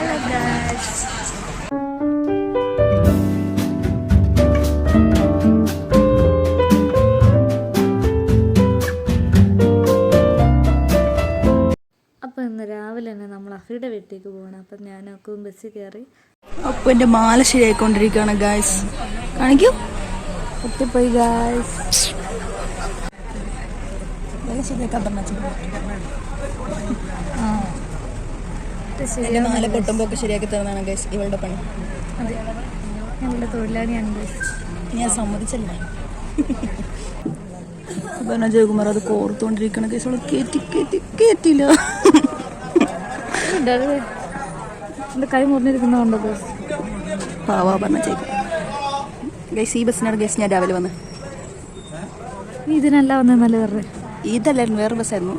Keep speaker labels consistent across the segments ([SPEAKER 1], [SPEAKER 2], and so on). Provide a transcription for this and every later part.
[SPEAKER 1] അപ്പോൾ ഇന്ന് രാവിലെ തന്നെ നമ്മൾ അഫിയുടെ വീട്ടിലേക്ക് പോകണം. അപ്പം ഞാനൊക്കെ ബസ്സിൽ കയറി.
[SPEAKER 2] അപ്പോൾ എൻ്റെ മാല ശരിയായിക്കൊണ്ടിരിക്കുകയാണ് ഗായ്സ്. കാണിക്കൂ, ഒത്തിപ്പോയി ഗായ്സ്. ശരിയാക്കാൻ എൻ്റെ മാല പൊട്ടുമ്പോൾ ഒക്കെ ശരിയാക്കി തരുന്നതാണ് ഗായ്സ് ഇവളുടെ പണി.
[SPEAKER 1] അതെ, ഞങ്ങളുടെ തൊഴിലാളിയാണ് ഗായ്സ്.
[SPEAKER 2] ഞാൻ സമ്മതിച്ചല്ലേ. അപർണ ജയകുമാർ അത് കോർത്തുകൊണ്ടിരിക്കണ ഗൈസ്. അവള് കേറ്റില്ല.
[SPEAKER 1] എൻ്റെ കൈ മുറിഞ്ഞിരിക്കുന്നതുകൊണ്ടോ ഗൈസ്?
[SPEAKER 2] പാവാ പറഞ്ഞ ജയകുമാർ ഗൈസ്. ഈ ബസ്സിനാണ് ഗൈസ് ഞാൻ രാവിലെ വന്ന്.
[SPEAKER 1] നീ ഇതിനല്ല വന്നല്ല വേറെ?
[SPEAKER 2] ഇതല്ലായിരുന്നു, വേറെ ബസ്സായിരുന്നു.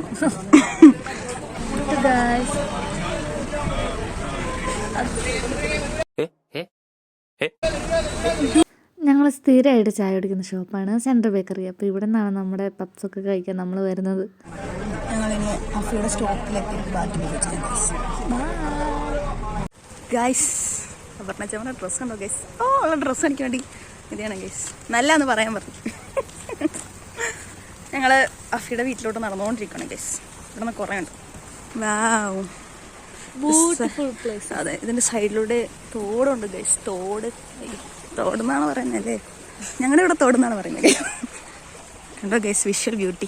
[SPEAKER 1] ഞങ്ങൾ സ്ഥിരമായിട്ട് ചായ കുടിക്കുന്ന ഷോപ്പാണ് സെൻട്രൽ ബേക്കറി. അപ്പോൾ ഇവിടെ നിന്നാണ് നമ്മുടെ പപ്സൊക്കെ കഴിക്കാൻ നമ്മൾ വരുന്നത്.
[SPEAKER 2] ഗൈസ് അപർണ ചേട്ടൻ്റെ ഡ്രസ്സ് ഉണ്ടോ ഗൈസ്? ഓ, ഉള്ള ഡ്രസ്സ് എനിക്ക് വേണ്ടി ഇതാണ് ഗൈസ്. നല്ലതെന്ന് പറയാൻ പറഞ്ഞു. ഞങ്ങൾ അഫിയുടെ വീട്ടിലോട്ട് നടന്നുകൊണ്ടിരിക്കുകയാണ് ഗൈസ്. ഇവിടെ നിന്ന് കുറേ ഉണ്ട്. വാവ്,
[SPEAKER 1] ബ്യൂട്ടിഫുൾ പ്ലേസ്.
[SPEAKER 2] അതെ, ഇതിൻ്റെ സൈഡിലൂടെ തോടുണ്ട് ഗൈസ്. തോടെന്നാണ് പറയുന്നത് അല്ലേ? ഞങ്ങളുടെ ഇവിടെ തോടെന്നാണ് പറയുന്നത്. കണ്ടോ ഗൈസ്, വിഷ്വൽ ബ്യൂട്ടി.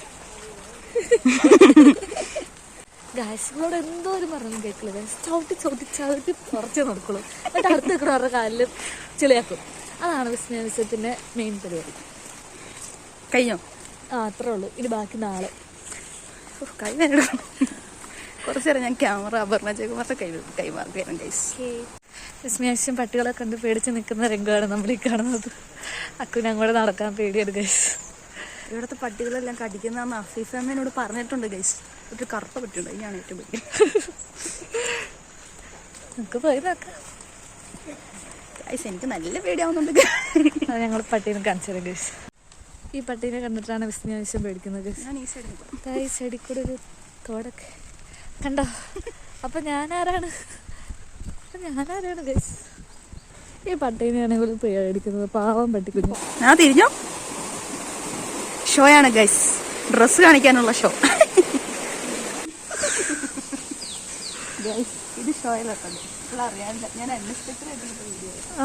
[SPEAKER 1] ഗായ്സിനോട് എന്തോ ഒരു പറഞ്ഞു കേൾക്കില്ല ഗായ്സ്. ചവിട്ടി കുറച്ച് നടക്കുള്ളൂ. എന്നിട്ട് അടുത്ത് നിൽക്കണ അവരുടെ കാലിൽ ചെളിയാക്കും. അതാണ് വിസ്മയത്തിൻ്റെ മെയിൻ പരിപാടി.
[SPEAKER 2] കഴിഞ്ഞോ?
[SPEAKER 1] അത്രേ ഉള്ളൂ. ഇനി ബാക്കി നാളെ.
[SPEAKER 2] കൈ വേണം. കുറച്ച് നേരം ഞാൻ ക്യാമറ അപർണ ജയകുമാറിന്റെ കൈമാറുകയാണ് ഗൈസ്.
[SPEAKER 1] വിസ്മയാവശ്യം പട്ടികളെ കണ്ട് പേടിച്ച് നിൽക്കുന്ന രംഗമാണ് നമ്മൾ ഈ കാണുന്നത്. അക്കുവിന് അങ്ങോട്ട് നടക്കാൻ പേടിയാണ് ഗൈസ്.
[SPEAKER 2] ഇവിടുത്തെ പട്ടികളെല്ലാം കടിക്കുന്നതെന്ന് അഫീഫമ്മേനോട് പറഞ്ഞിട്ടുണ്ട് ഗൈസ്. ഒരു കറുത്ത പറ്റിയുണ്ട്, അതിനാണ് ഏറ്റവും പേടി.
[SPEAKER 1] നമുക്ക് പോയി നോക്കാം
[SPEAKER 2] ഗൈസ്. എനിക്ക് നല്ല പേടിയാവുന്നുണ്ട്.
[SPEAKER 1] അത് ഞങ്ങൾ പട്ടീനെ കാണിച്ചു തരാം ഗൈസ്. ഈ പട്ടീനെ കണ്ടിട്ടാണ് വിസ്മയാവശ്യം പേടിക്കുന്നത് ഗൈസ്.
[SPEAKER 2] ഞാൻ ഈ സൈഡിൽ
[SPEAKER 1] ഈ സൈഡിൽ കൂടെ ഒരു തോടൊക്കെ കണ്ടോ? അപ്പം ഞാനാരാണ് ഗൈസ്? ഈ പട്ടീനെയാണ് ഇവർ പേടിക്കുന്നത്. പാവം പട്ടിക്കുഞ്ഞു.
[SPEAKER 2] ഞാൻ തിരിഞ്ഞോ? ഷോയാണ് ഗൈസ്, ഡ്രസ്സ് കാണിക്കാനുള്ള ഷോ. ഇത്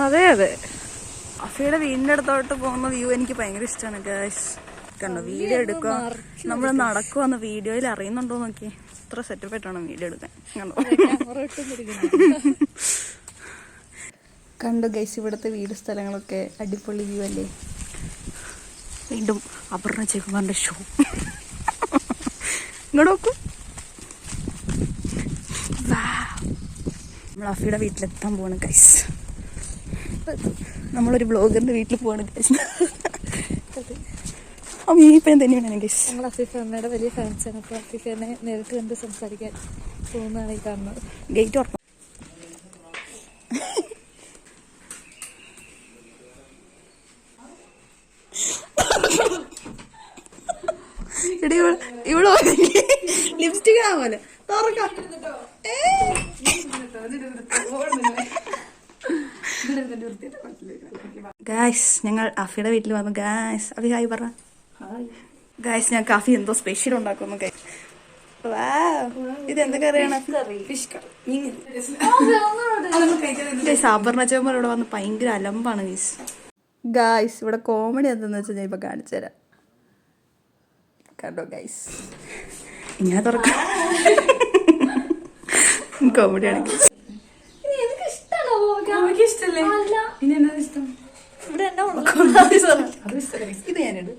[SPEAKER 1] അതെ അതെ.
[SPEAKER 2] അഫിയുടെ വീടിന്റെ അടുത്തോട്ട് പോകുന്ന വ്യൂ എനിക്ക് ഭയങ്കര ഇഷ്ടമാണ് ഗൈസ്. കണ്ടോ, വീഡിയോ എടുക്കുക, നമ്മൾ നടക്കുവന്ന് വീഡിയോയിൽ അറിയുന്നുണ്ടോ നോക്കി. ഇത്ര സെറ്റപ്പ് ആയിട്ടാണ് വീഡിയോ എടുക്കാൻ. കണ്ടോ ഗൈസ്, ഇവിടുത്തെ വീട് സ്ഥലങ്ങളൊക്കെ അടിപൊളി വ്യൂ അല്ലേ? വീണ്ടും അപർണ ജയകുമാറിന്റെ ഷോ. ഇങ്ങോട്ട് നോക്കൂ. നമ്മൾ അഫിയുടെ വീട്ടിലെത്താൻ പോവാണ് ഗൈസ്. നമ്മളൊരു ബ്ലോഗറിന്റെ വീട്ടിൽ പോവാണ് ഗൈസ്. അമ്മീപ്പൻ തന്നെയാണ് ഗൈസ്.
[SPEAKER 1] നമ്മൾ അഫീഫ അമ്മയുടെ വലിയ ഫാൻസാണ്. അപ്പോൾ അഫീഫനെ നേരിട്ട് കണ്ട് സംസാരിക്കാൻ പോകുന്നതാണ് ഈ കാണുന്നത്.
[SPEAKER 2] ഗേറ്റ് തുറന്നു. ഇവിടെ ലിപ്സ്റ്റിക് ആവുമല്ലോ. തുറക്കാം. ഗായ്സ്, ഞങ്ങൾ അഫിയുടെ വീട്ടിൽ വന്നു ഗായ്സ്. അഫി ഹായ് പറ. ഗായ്സ്, ഞങ്ങൾക്ക് അഫി എന്തോ സ്പെഷ്യൽ ഉണ്ടാക്കുന്നു ഗായ്സ്. ഇത് എന്തൊക്കെ അറിയണം? ഗൈസ്, അപർണ ചേമ്പർ ഇവിടെ വന്ന് ഭയങ്കര അലമ്പാണ് ഗൈസ്. ഗായ്സ്, ഇവിടെ കോമഡി എന്താന്ന് വെച്ചാൽ ഞാൻ ഇപ്പൊ കാണിച്ചു തരാം. കണ്ടോ ഗൈസ്, ഇങ്ങനെ തുറക്കാം. കോമഡിയാണ് ഗൈസ്. ഇത് ഞാനിട്.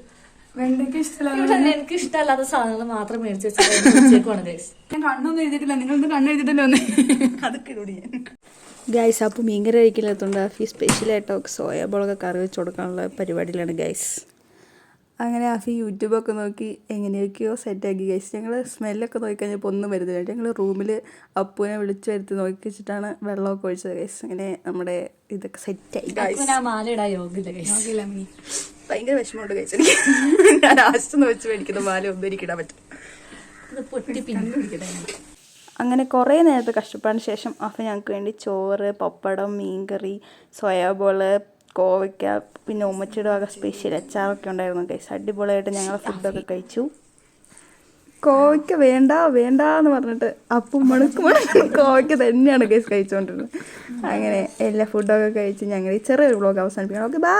[SPEAKER 1] എനിക്ക് ഇഷ്ടമല്ലാത്ത സാധനങ്ങൾ മാത്രം മേടിച്ച് വെച്ചേക്കുവാണ് ഗൈസ്.
[SPEAKER 2] ഞാൻ കണ്ണൊന്നും എഴുതിയിട്ടില്ല. നിങ്ങളൊന്നും കണ്ണ് എഴുതിയിട്ടല്ലോ ഒന്ന്. അതൊക്കെ ഇടൂടി ഞാൻ ഗൈസ്. അപ്പോൾ മീൻകറി കഴിക്കില്ലാത്തതുകൊണ്ട് അഫി സ്പെഷ്യലായിട്ടോ സോയാബോളൊക്കെ കറി വെച്ച് കൊടുക്കാനുള്ള പരിപാടിയിലാണ് ഗൈസ്. അങ്ങനെ അഫി യൂട്യൂബൊക്കെ നോക്കി എങ്ങനെയൊക്കെയോ സെറ്റാക്കി ഗൈസ്. ഞങ്ങൾ സ്മെല്ലൊക്കെ നോക്കിക്കഴിഞ്ഞപ്പോൾ ഒന്നും വരുന്നില്ല. ഞങ്ങൾ റൂമിൽ അപ്പൂനെ വിളിച്ചു വരുത്തി നോക്കി വെച്ചിട്ടാണ് വെള്ളമൊക്കെ ഒഴിച്ചത് ഗൈസ്. അങ്ങനെ നമ്മുടെ ഇതൊക്കെ സെറ്റായി ഗൈസ്. ഭയങ്കര വിഷമമുണ്ട് ഗൈസ് എനിക്ക്. ഞാൻ ലാസ്റ്റ് വെച്ച് മേടിക്കുന്ന മാല ഒന്നും എനിക്കിടാൻ പറ്റും. അങ്ങനെ കുറേ നേരത്തെ കഷ്ടപ്പാടിന് ശേഷം അഫി ഞങ്ങൾക്ക് വേണ്ടി ചോറ്, പപ്പടം, മീൻകറി, സോയാബോള്, കോവയ്ക്ക, പിന്നെ ഉമ്മച്ചിയുടെ വക സ്പെഷ്യൽ അച്ചാറൊക്കെ ഉണ്ടായിരുന്നു ഗൈസ്. അടിപൊളിയായിട്ട് ഞങ്ങൾ ഫുഡൊക്കെ കഴിച്ചു. കോവയ്ക്ക വേണ്ട വേണ്ട എന്ന് പറഞ്ഞിട്ട് അപ്പം മണക്ക് കോവയ്ക്ക തന്നെയാണ് ഗൈസ് കഴിച്ചുകൊണ്ടിരുന്നത്. അങ്ങനെ എല്ലാ ഫുഡൊക്കെ കഴിച്ച് ഞങ്ങൾ ഈ ചെറിയൊരു വ്ളോഗ് അവസാനിപ്പിക്കണം. Okay, by.